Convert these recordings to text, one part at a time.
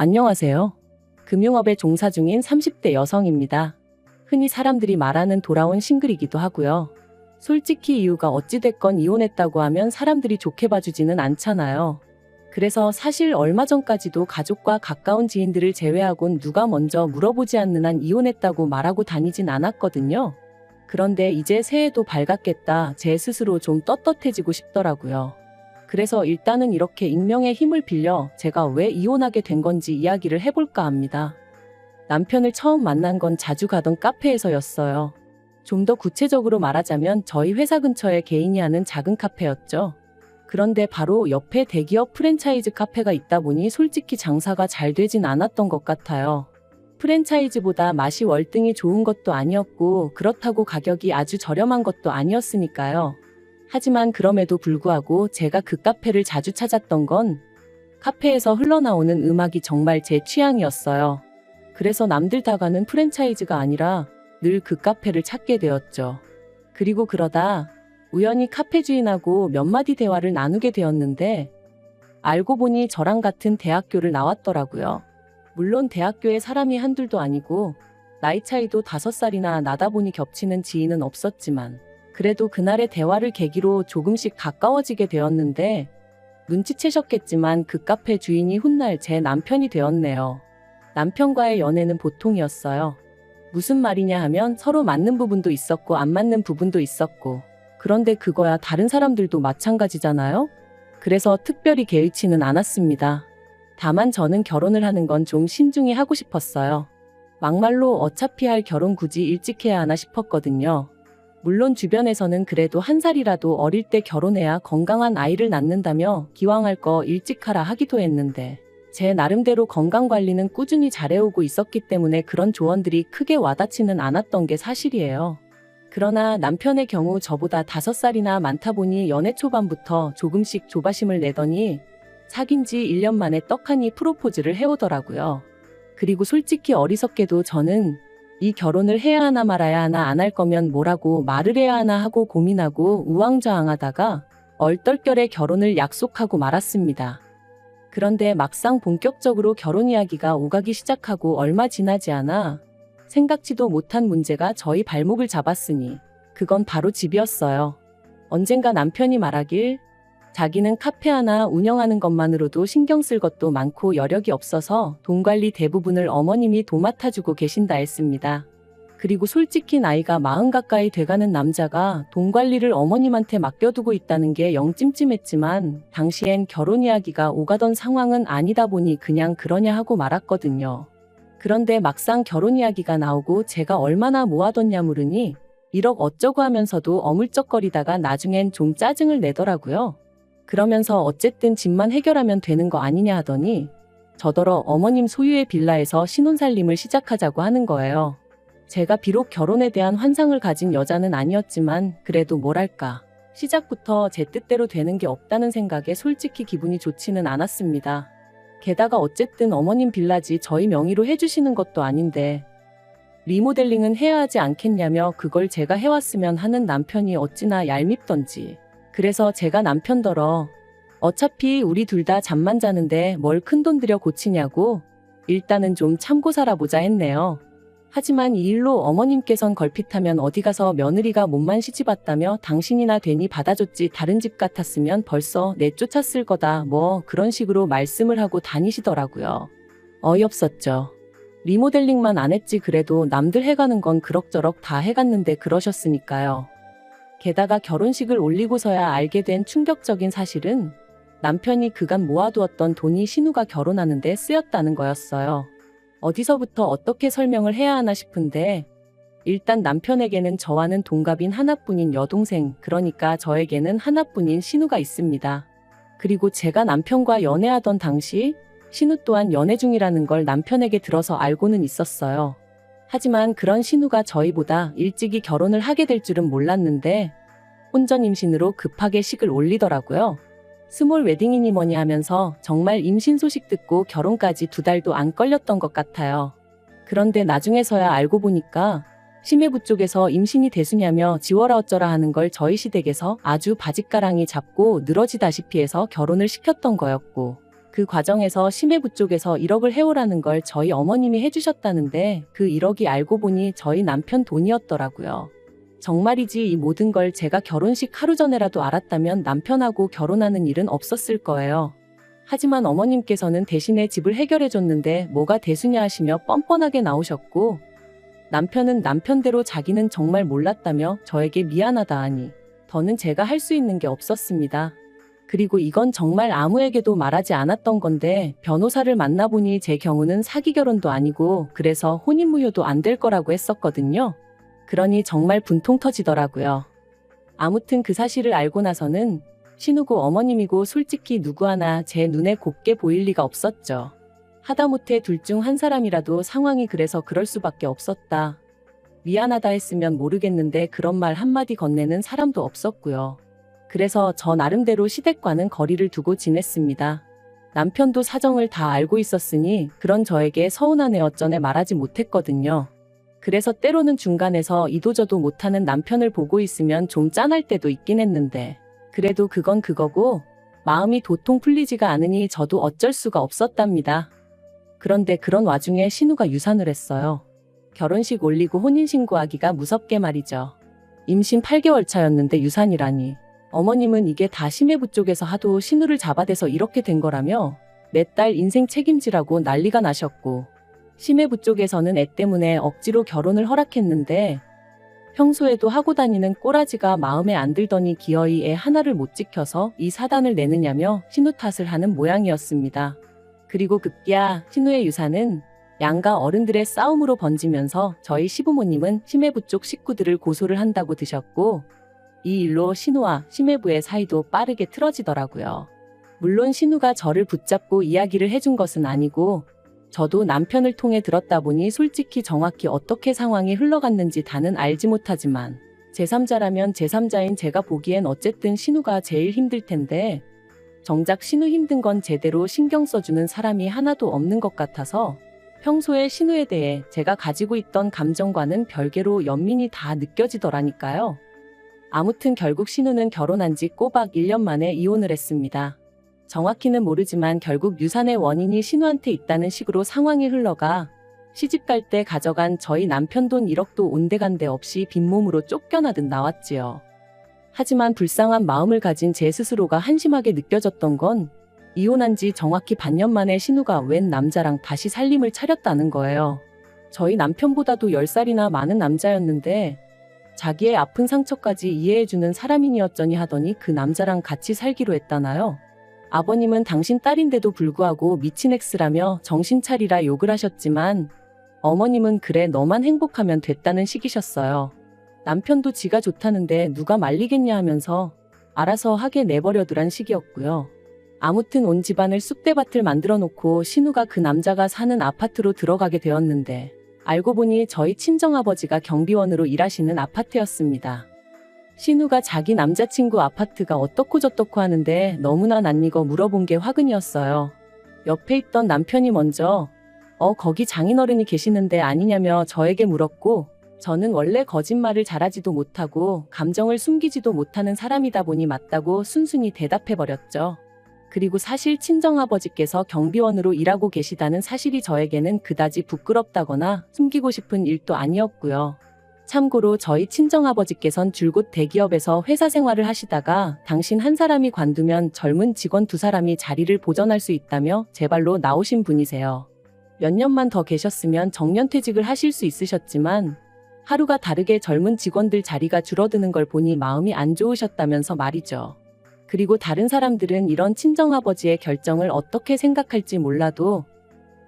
안녕하세요. 금융업에 종사 중인 30대 여성입니다. 흔히 사람들이 말하는 돌아온 싱글이기도 하고요. 솔직히 이유가 어찌됐건 이혼했다고 하면 사람들이 좋게 봐주지는 않잖아요. 그래서 사실 얼마 전까지도 가족과 가까운 지인들을 제외하곤 누가 먼저 물어보지 않는 한 이혼했다고 말하고 다니진 않았거든요. 그런데 이제 새해도 밝았겠다 제 스스로 좀 떳떳해지고 싶더라고요. 그래서 일단은 이렇게 익명의 힘을 빌려 제가 왜 이혼하게 된 건지 이야기를 해볼까 합니다. 남편을 처음 만난 건 자주 가던 카페에서였어요. 좀 더 구체적으로 말하자면 저희 회사 근처에 개인이 하는 작은 카페였죠. 그런데 바로 옆에 대기업 프랜차이즈 카페가 있다 보니 솔직히 장사가 잘 되진 않았던 것 같아요. 프랜차이즈보다 맛이 월등히 좋은 것도 아니었고 그렇다고 가격이 아주 저렴한 것도 아니었으니까요. 하지만 그럼에도 불구하고 제가 그 카페를 자주 찾았던 건 카페에서 흘러나오는 음악이 정말 제 취향이었어요. 그래서 남들 다 가는 프랜차이즈가 아니라 늘 그 카페를 찾게 되었죠. 그리고 그러다 우연히 카페 주인하고 몇 마디 대화를 나누게 되었는데 알고 보니 저랑 같은 대학교를 나왔더라고요. 물론 대학교에 사람이 한둘도 아니고 나이 차이도 5살이나 나다 보니 겹치는 지인은 없었지만 그래도 그날의 대화를 계기로 조금씩 가까워지게 되었는데 눈치채셨겠지만 그 카페 주인이 훗날 제 남편이 되었네요. 남편과의 연애는 보통이었어요. 무슨 말이냐 하면 서로 맞는 부분도 있었고 안 맞는 부분도 있었고 그런데 그거야 다른 사람들도 마찬가지잖아요? 그래서 특별히 개의치는 않았습니다. 다만 저는 결혼을 하는 건 좀 신중히 하고 싶었어요. 막말로 어차피 할 결혼 굳이 일찍 해야 하나 싶었거든요. 물론 주변에서는 그래도 한 살이라도 어릴 때 결혼해야 건강한 아이를 낳는다며 기왕 할 거 일찍 하라 하기도 했는데 제 나름대로 건강관리는 꾸준히 잘해오고 있었기 때문에 그런 조언들이 크게 와닿지는 않았던 게 사실이에요. 그러나 남편의 경우 저보다 5살이나 많다 보니 연애 초반부터 조금씩 조바심을 내더니 사귄 지 1년 만에 떡하니 프로포즈를 해오더라고요. 그리고 솔직히 어리석게도 저는 이 결혼을 해야 하나 말아야 하나 안 할 거면 뭐라고 말을 해야 하나 하고 고민하고 우왕좌왕하다가 얼떨결에 결혼을 약속하고 말았습니다. 그런데 막상 본격적으로 결혼 이야기가 오가기 시작하고 얼마 지나지 않아 생각지도 못한 문제가 저희 발목을 잡았으니 그건 바로 집이었어요. 언젠가 남편이 말하길 자기는 카페 하나 운영하는 것만으로도 신경 쓸 것도 많고 여력이 없어서 돈 관리 대부분을 어머님이 도맡아주고 계신다 했습니다. 그리고 솔직히 나이가 40 가까이 돼가는 남자가 돈 관리를 어머님한테 맡겨두고 있다는 게 영 찜찜했지만 당시엔 결혼 이야기가 오가던 상황은 아니다 보니 그냥 그러냐 하고 말았거든요. 그런데 막상 결혼 이야기가 나오고 제가 얼마나 모아뒀냐 물으니 1억 어쩌고 하면서도 어물쩍거리다가 나중엔 좀 짜증을 내더라고요. 그러면서 어쨌든 집만 해결하면 되는 거 아니냐 하더니 저더러 어머님 소유의 빌라에서 신혼살림을 시작하자고 하는 거예요. 제가 비록 결혼에 대한 환상을 가진 여자는 아니었지만 그래도 뭐랄까 시작부터 제 뜻대로 되는 게 없다는 생각에 솔직히 기분이 좋지는 않았습니다. 게다가 어쨌든 어머님 빌라지 저희 명의로 해주시는 것도 아닌데 리모델링은 해야 하지 않겠냐며 그걸 제가 해왔으면 하는 남편이 어찌나 얄밉던지. 그래서 제가 남편더러 어차피 우리 둘 다 잠만 자는데 뭘 큰돈 들여 고치냐고 일단은 좀 참고 살아보자 했네요. 하지만 이 일로 어머님께선 걸핏하면 어디 가서 며느리가 몸만 시집왔다며 당신이나 괜히 받아줬지 다른 집 같았으면 벌써 내쫓았을 거다 뭐 그런 식으로 말씀을 하고 다니시더라고요. 어이없었죠. 리모델링만 안 했지 그래도 남들 해가는 건 그럭저럭 다 해갔는데 그러셨으니까요. 게다가 결혼식을 올리고서야 알게 된 충격적인 사실은 남편이 그간 모아두었던 돈이 신우가 결혼하는데 쓰였다는 거였어요. 어디서부터 어떻게 설명을 해야 하나 싶은데 일단 남편에게는 저와는 동갑인 하나뿐인 여동생, 그러니까 저에게는 하나뿐인 신우가 있습니다. 그리고 제가 남편과 연애하던 당시 신우 또한 연애 중이라는 걸 남편에게 들어서 알고는 있었어요. 하지만 그런 신우가 저희보다 일찍이 결혼을 하게 될 줄은 몰랐는데 혼전 임신으로 급하게 식을 올리더라고요. 스몰 웨딩이니 뭐니 하면서 정말 임신 소식 듣고 결혼까지 2달도 안 걸렸던 것 같아요. 그런데 나중에서야 알고 보니까 심해부 쪽에서 임신이 대수냐며 지워라 어쩌라 하는 걸 저희 시댁에서 아주 바짓가랑이 잡고 늘어지다시피 해서 결혼을 시켰던 거였고 그 과정에서 심해부 쪽에서 1억을 해오라는 걸 저희 어머님이 해주셨다는데 그 1억이 알고 보니 저희 남편 돈이었더라고요. 정말이지 이 모든 걸 제가 결혼식 하루 전에라도 알았다면 남편하고 결혼하는 일은 없었을 거예요. 하지만 어머님께서는 대신에 집을 해결해줬는데 뭐가 대수냐 하시며 뻔뻔하게 나오셨고 남편은 남편대로 자기는 정말 몰랐다며 저에게 미안하다 하니 더는 제가 할 수 있는 게 없었습니다. 그리고 이건 정말 아무에게도 말하지 않았던 건데 변호사를 만나보니 제 경우는 사기 결혼도 아니고 그래서 혼인무효도 안 될 거라고 했었거든요. 그러니 정말 분통 터지더라고요. 아무튼 그 사실을 알고 나서는 신우고 어머님이고 솔직히 누구 하나 제 눈에 곱게 보일 리가 없었죠. 하다못해 둘 중 한 사람이라도 상황이 그래서 그럴 수밖에 없었다. 미안하다 했으면 모르겠는데 그런 말 한마디 건네는 사람도 없었고요. 그래서 저 나름대로 시댁과는 거리를 두고 지냈습니다. 남편도 사정을 다 알고 있었으니 그런 저에게 서운한 애 어쩌네 말하지 못했거든요. 그래서 때로는 중간에서 이도저도 못하는 남편을 보고 있으면 좀 짠할 때도 있긴 했는데 그래도 그건 그거고 마음이 도통 풀리지가 않으니 저도 어쩔 수가 없었답니다. 그런데 그런 와중에 신우가 유산을 했어요. 결혼식 올리고 혼인신고하기가 무섭게 말이죠. 임신 8개월 차였는데 유산이라니. 어머님은 이게 다 심해부 쪽에서 하도 신우를 잡아대서 이렇게 된 거라며 내 딸 인생 책임지라고 난리가 나셨고 심해부 쪽에서는 애 때문에 억지로 결혼을 허락했는데 평소에도 하고 다니는 꼬라지가 마음에 안 들더니 기어이 애 하나를 못 지켜서 이 사단을 내느냐며 신우 탓을 하는 모양이었습니다. 그리고 급기야 신우의 유산은 양가 어른들의 싸움으로 번지면서 저희 시부모님은 심해부 쪽 식구들을 고소를 한다고 드셨고 이 일로 신우와 심해부의 사이도 빠르게 틀어지더라고요. 물론 신우가 저를 붙잡고 이야기를 해준 것은 아니고 저도 남편을 통해 들었다 보니 솔직히 정확히 어떻게 상황이 흘러갔는지 다는 알지 못하지만 제3자라면 제3자인 제가 보기엔 어쨌든 신우가 제일 힘들 텐데 정작 신우 힘든 건 제대로 신경 써주는 사람이 하나도 없는 것 같아서 평소에 신우에 대해 제가 가지고 있던 감정과는 별개로 연민이 다 느껴지더라니까요. 아무튼 결국 신우는 결혼한 지 꼬박 1년 만에 이혼을 했습니다. 정확히는 모르지만 결국 유산의 원인이 신우한테 있다는 식으로 상황이 흘러가 시집 갈 때 가져간 저희 남편 돈 1억도 온데간데 없이 빈몸으로 쫓겨나듯 나왔지요. 하지만 불쌍한 마음을 가진 제 스스로가 한심하게 느껴졌던 건 이혼한 지 정확히 반년 만에 신우가 웬 남자랑 다시 살림을 차렸다는 거예요. 저희 남편보다도 10살이나 많은 남자였는데 자기의 아픈 상처까지 이해해주는 사람이니었더니 하더니 그 남자랑 같이 살기로 했다나요? 아버님은 당신 딸인데도 불구하고 미친 X라며 정신 차리라 욕을 하셨지만 어머님은 그래 너만 행복하면 됐다는 식이셨어요. 남편도 지가 좋다는데 누가 말리겠냐 하면서 알아서 하게 내버려두란 식이었고요. 아무튼 온 집안을 쑥대밭을 만들어 놓고 신우가 그 남자가 사는 아파트로 들어가게 되었는데 알고 보니 저희 친정아버지가 경비원으로 일하시는 아파트였습니다. 신우가 자기 남자친구 아파트가 어떻고 저떻고 하는데 너무나 낯익어 물어본 게 화근이었어요. 옆에 있던 남편이 먼저 거기 장인어른이 계시는데 아니냐며 저에게 물었고 저는 원래 거짓말을 잘하지도 못하고 감정을 숨기지도 못하는 사람이다 보니 맞다고 순순히 대답해버렸죠. 그리고 사실 친정아버지께서 경비원으로 일하고 계시다는 사실이 저에게는 그다지 부끄럽다거나 숨기고 싶은 일도 아니었고요. 참고로 저희 친정아버지께선 줄곧 대기업에서 회사 생활을 하시다가 당신 한 사람이 관두면 젊은 직원 2사람이 자리를 보전할 수 있다며 제 발로 나오신 분이세요. 몇 년만 더 계셨으면 정년퇴직을 하실 수 있으셨지만 하루가 다르게 젊은 직원들 자리가 줄어드는 걸 보니 마음이 안 좋으셨다면서 말이죠. 그리고 다른 사람들은 이런 친정아버지의 결정을 어떻게 생각할지 몰라도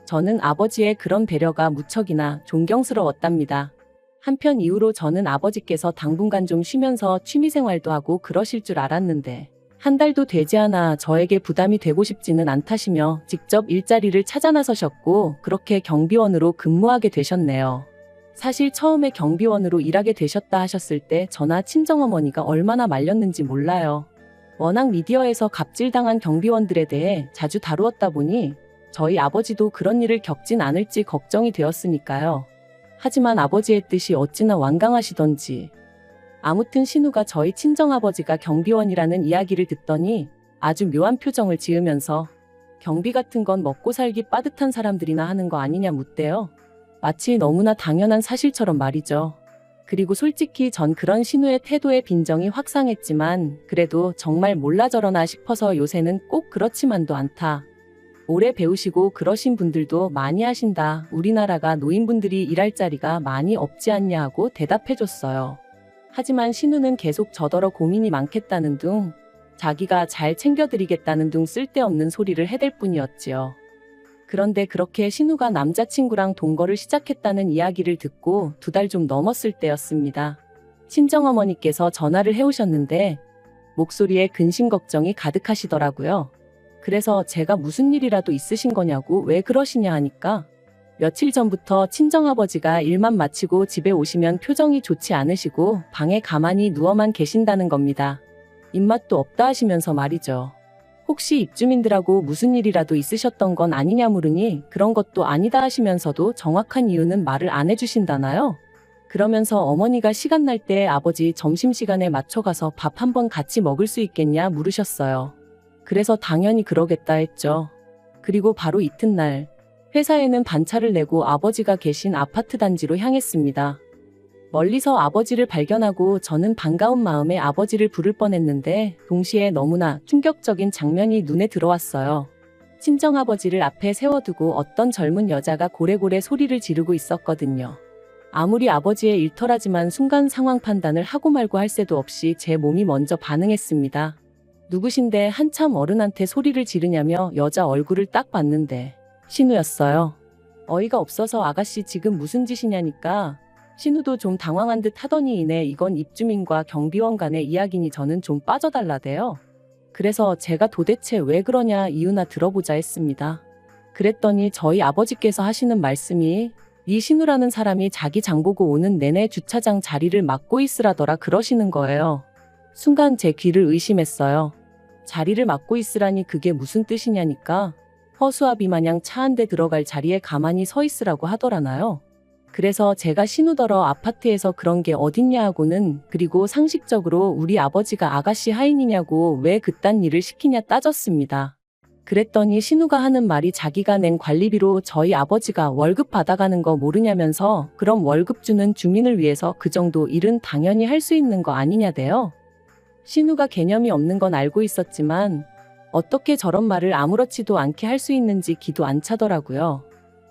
저는 아버지의 그런 배려가 무척이나 존경스러웠답니다. 한편 이후로 저는 아버지께서 당분간 좀 쉬면서 취미생활도 하고 그러실 줄 알았는데 한 달도 되지 않아 저에게 부담이 되고 싶지는 않다시며 직접 일자리를 찾아 나서셨고 그렇게 경비원으로 근무하게 되셨네요. 사실 처음에 경비원으로 일하게 되셨다 하셨을 때 저나 친정어머니가 얼마나 말렸는지 몰라요. 워낙 미디어에서 갑질당한 경비원들에 대해 자주 다루었다 보니 저희 아버지도 그런 일을 겪진 않을지 걱정이 되었으니까요. 하지만 아버지의 뜻이 어찌나 완강하시던지. 아무튼 신우가 저희 친정아버지가 경비원이라는 이야기를 듣더니 아주 묘한 표정을 지으면서 경비 같은 건 먹고 살기 빠듯한 사람들이나 하는 거 아니냐 묻대요. 마치 너무나 당연한 사실처럼 말이죠. 그리고 솔직히 전 그런 신우의 태도에 빈정이 확 상했지만 그래도 정말 몰라 저러나 싶어서 요새는 꼭 그렇지만도 않다. 오래 배우시고 그러신 분들도 많이 하신다. 우리나라가 노인분들이 일할 자리가 많이 없지 않냐 하고 대답해줬어요. 하지만 신우는 계속 저더러 고민이 많겠다는 둥, 자기가 잘 챙겨드리겠다는 둥 쓸데없는 소리를 해댈 뿐이었지요. 그런데 그렇게 신우가 남자친구랑 동거를 시작했다는 이야기를 듣고 2달 좀 넘었을 때였습니다. 친정어머니께서 전화를 해오셨는데 목소리에 근심 걱정이 가득하시더라고요. 그래서 제가 무슨 일이라도 있으신 거냐고 왜 그러시냐 하니까 며칠 전부터 친정아버지가 일만 마치고 집에 오시면 표정이 좋지 않으시고 방에 가만히 누워만 계신다는 겁니다. 입맛도 없다 하시면서 말이죠. 혹시 입주민들하고 무슨 일이라도 있으셨던 건 아니냐 물으니 그런 것도 아니다 하시면서도 정확한 이유는 말을 안 해주신다나요? 그러면서 어머니가 시간 날 때 아버지 점심시간에 맞춰 가서 밥 한번 같이 먹을 수 있겠냐 물으셨어요. 그래서 당연히 그러겠다 했죠. 그리고 바로 이튿날 회사에는 반차를 내고 아버지가 계신 아파트 단지로 향했습니다. 멀리서 아버지를 발견하고 저는 반가운 마음에 아버지를 부를 뻔했는데 동시에 너무나 충격적인 장면이 눈에 들어왔어요. 친정아버지를 앞에 세워두고 어떤 젊은 여자가 고래고래 소리를 지르고 있었거든요. 아무리 아버지의 일터라지만 순간 상황 판단을 하고 말고 할 새도 없이 제 몸이 먼저 반응했습니다. 누구신데 한참 어른한테 소리를 지르냐며 여자 얼굴을 딱 봤는데 신우였어요. 어이가 없어서 아가씨 지금 무슨 짓이냐니까 신우도 좀 당황한 듯 하더니 이내 이건 입주민과 경비원 간의 이야기니 저는 좀 빠져달라대요. 그래서 제가 도대체 왜 그러냐 이유나 들어보자 했습니다. 그랬더니 저희 아버지께서 하시는 말씀이 이 신우라는 사람이 자기 장보고 오는 내내 주차장 자리를 맡고 있으라더라 그러시는 거예요. 순간 제 귀를 의심했어요. 자리를 맡고 있으라니 그게 무슨 뜻이냐니까 허수아비 마냥 차 한 대 들어갈 자리에 가만히 서 있으라고 하더라나요. 그래서 제가 신우더러 아파트에서 그런 게 어딨냐 하고는 그리고 상식적으로 우리 아버지가 아가씨 하인이냐고 왜 그딴 일을 시키냐 따졌습니다. 그랬더니 신우가 하는 말이 자기가 낸 관리비로 저희 아버지가 월급 받아가는 거 모르냐면서 그럼 월급 주는 주민을 위해서 그 정도 일은 당연히 할 수 있는 거 아니냐대요. 신우가 개념이 없는 건 알고 있었지만 어떻게 저런 말을 아무렇지도 않게 할 수 있는지 기도 안 차더라고요.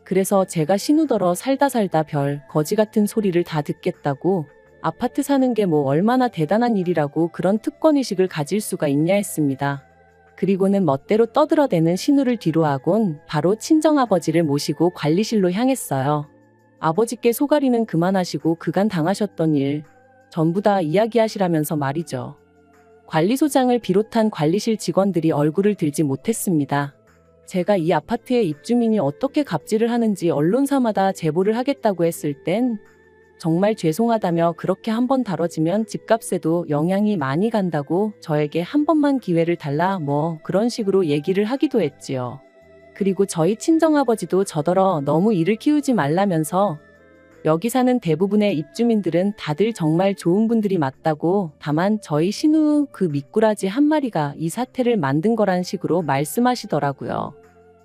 그래서 제가 신우더러 살다 별 거지 같은 소리를 다 듣겠다고 아파트 사는 게 뭐 얼마나 대단한 일이라고 그런 특권의식을 가질 수가 있냐 했습니다. 그리고는 멋대로 떠들어대는 신우를 뒤로하곤 바로 친정아버지를 모시고 관리실로 향했어요. 아버지께 소가리는 그만하시고 그간 당하셨던 일 전부 다 이야기하시라면서 말이죠. 관리소장을 비롯한 관리실 직원들이 얼굴을 들지 못했습니다. 제가 이 아파트의 입주민이 어떻게 갑질을 하는지 언론사마다 제보를 하겠다고 했을 땐 정말 죄송하다며 그렇게 한번 다뤄지면 집값에도 영향이 많이 간다고 저에게 한 번만 기회를 달라 뭐 그런 식으로 얘기를 하기도 했지요. 그리고 저희 친정아버지도 저더러 너무 일을 키우지 말라면서 여기 사는 대부분의 입주민들은 다들 정말 좋은 분들이 맞다고 다만 저희 신우 그 미꾸라지 한 마리가 이 사태를 만든 거란 식으로 말씀하시더라고요.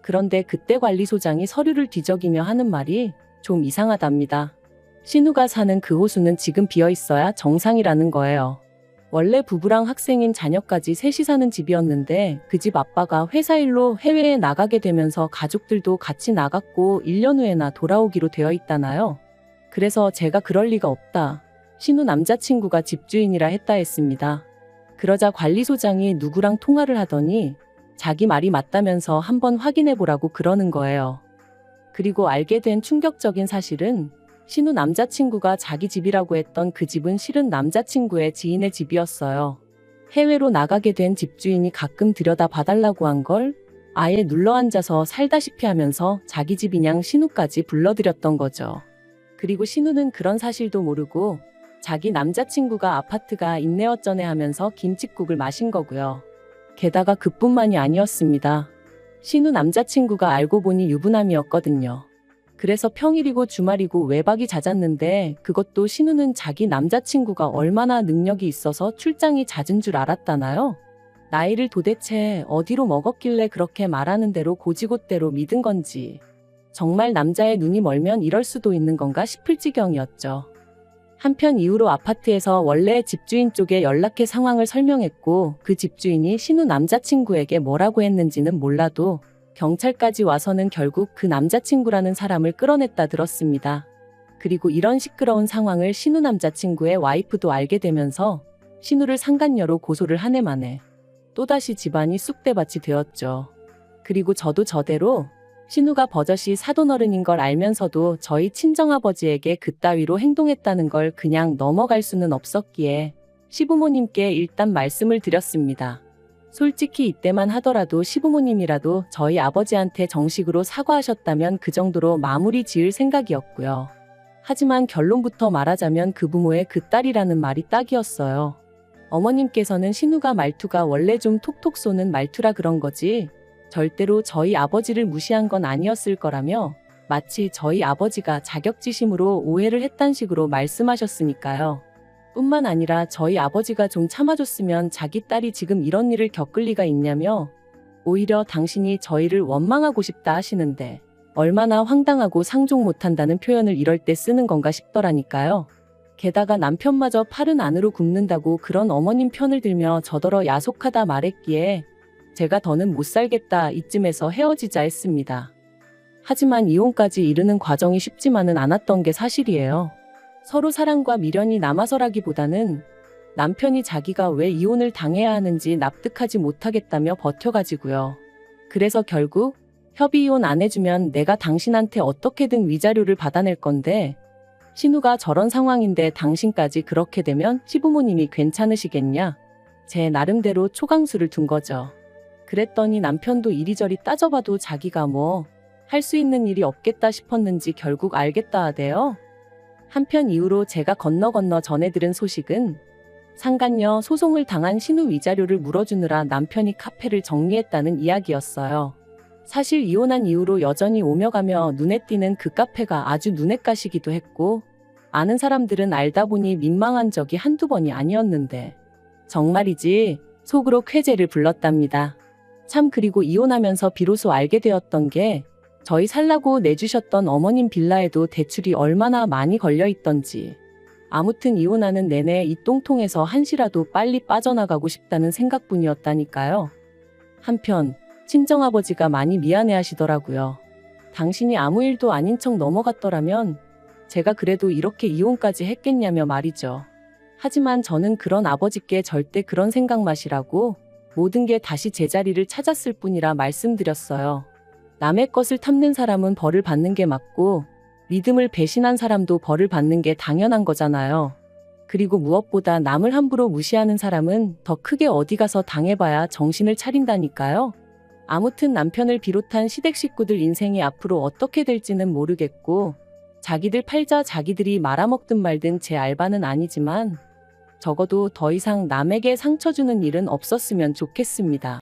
그런데 그때 관리소장이 서류를 뒤적이며 하는 말이 좀 이상하답니다. 신우가 사는 그 호수는 지금 비어있어야 정상이라는 거예요. 원래 부부랑 학생인 자녀까지 셋이 사는 집이었는데 그 집 아빠가 회사 일로 해외에 나가게 되면서 가족들도 같이 나갔고 1년 후에나 돌아오기로 되어 있다나요. 그래서 제가 그럴 리가 없다. 신우 남자친구가 집주인이라 했다 했습니다. 그러자 관리소장이 누구랑 통화를 하더니 자기 말이 맞다면서 한번 확인해보라고 그러는 거예요. 그리고 알게 된 충격적인 사실은 신우 남자친구가 자기 집이라고 했던 그 집은 실은 남자친구의 지인의 집이었어요. 해외로 나가게 된 집주인이 가끔 들여다 봐달라고 한 걸 아예 눌러앉아서 살다시피 하면서 자기 집이냥 신우까지 불러들였던 거죠. 그리고 신우는 그런 사실도 모르고 자기 남자친구가 아파트가 있네 어쩌네 하면서 김칫국을 마신 거고요. 게다가 그뿐만이 아니었습니다. 신우 남자친구가 알고 보니 유부남이었거든요. 그래서 평일이고 주말이고 외박이 잦았는데 그것도 신우는 자기 남자친구가 얼마나 능력이 있어서 출장이 잦은 줄 알았다나요? 나이를 도대체 어디로 먹었길래 그렇게 말하는 대로 고지곳대로 믿은 건지. 정말 남자의 눈이 멀면 이럴 수도 있는 건가 싶을 지경이었죠. 한편 이후로 아파트에서 원래 집주인 쪽에 연락해 상황을 설명했고 그 집주인이 신우 남자친구에게 뭐라고 했는지는 몰라도 경찰까지 와서는 결국 그 남자친구라는 사람을 끌어냈다 들었습니다. 그리고 이런 시끄러운 상황을 신우 남자친구의 와이프도 알게 되면서 신우를 상간녀로 고소를 한 해 만에 또다시 집안이 쑥대밭이 되었죠. 그리고 저도 저대로 신우가 버젓이 사돈어른인 걸 알면서도 저희 친정아버지에게 그따위로 행동했다는 걸 그냥 넘어갈 수는 없었기에 시부모님께 일단 말씀을 드렸습니다. 솔직히 이때만 하더라도 시부모님이라도 저희 아버지한테 정식으로 사과하셨다면 그 정도로 마무리 지을 생각이었고요. 하지만 결론부터 말하자면 그 부모의 그 딸이라는 말이 딱이었어요. 어머님께서는 신우가 말투가 원래 좀 톡톡 쏘는 말투라 그런 거지 절대로 저희 아버지를 무시한 건 아니었을 거라며 마치 저희 아버지가 자격지심으로 오해를 했단 식으로 말씀하셨으니까요. 뿐만 아니라 저희 아버지가 좀 참아줬으면 자기 딸이 지금 이런 일을 겪을 리가 있냐며 오히려 당신이 저희를 원망하고 싶다 하시는데 얼마나 황당하고 상종 못한다는 표현을 이럴 때 쓰는 건가 싶더라니까요. 게다가 남편마저 팔은 안으로 굽는다고 그런 어머님 편을 들며 저더러 야속하다 말했기에 제가 더는 못 살겠다 이쯤에서 헤어지자 했습니다. 하지만 이혼까지 이르는 과정이 쉽지만은 않았던 게 사실이에요. 서로 사랑과 미련이 남아서라기보다는 남편이 자기가 왜 이혼을 당해야 하는지 납득하지 못하겠다며 버텨가지고요. 그래서 결국 협의이혼 안 해주면 내가 당신한테 어떻게든 위자료를 받아낼 건데 신우가 저런 상황인데 당신까지 그렇게 되면 시부모님이 괜찮으시겠냐? 제 나름대로 초강수를 둔 거죠. 그랬더니 남편도 이리저리 따져봐도 자기가 뭐 할 수 있는 일이 없겠다 싶었는지 결국 알겠다 하대요. 한편 이후로 제가 건너 전해들은 소식은 상간녀 소송을 당한 신우 위자료를 물어주느라 남편이 카페를 정리했다는 이야기였어요. 사실 이혼한 이후로 여전히 오며 가며 눈에 띄는 그 카페가 아주 눈에 가시기도 했고 아는 사람들은 알다 보니 민망한 적이 한두 번이 아니었는데 정말이지 속으로 쾌재를 불렀답니다. 참 그리고 이혼하면서 비로소 알게 되었던 게 저희 살라고 내주셨던 어머님 빌라에도 대출이 얼마나 많이 걸려있던지 아무튼 이혼하는 내내 이 똥통에서 한시라도 빨리 빠져나가고 싶다는 생각뿐이었다니까요. 한편 친정아버지가 많이 미안해하시더라고요. 당신이 아무 일도 아닌 척 넘어갔더라면 제가 그래도 이렇게 이혼까지 했겠냐며 말이죠. 하지만 저는 그런 아버지께 절대 그런 생각 마시라고 모든 게 다시 제자리를 찾았을 뿐이라 말씀드렸어요. 남의 것을 탐낸 사람은 벌을 받는 게 맞고 믿음을 배신한 사람도 벌을 받는 게 당연한 거잖아요. 그리고 무엇보다 남을 함부로 무시하는 사람은 더 크게 어디 가서 당해봐야 정신을 차린다니까요. 아무튼 남편을 비롯한 시댁 식구들 인생이 앞으로 어떻게 될지는 모르겠고 자기들 팔자 자기들이 말아먹든 말든 제 알바는 아니지만 적어도 더 이상 남에게 상처 주는 일은 없었으면 좋겠습니다.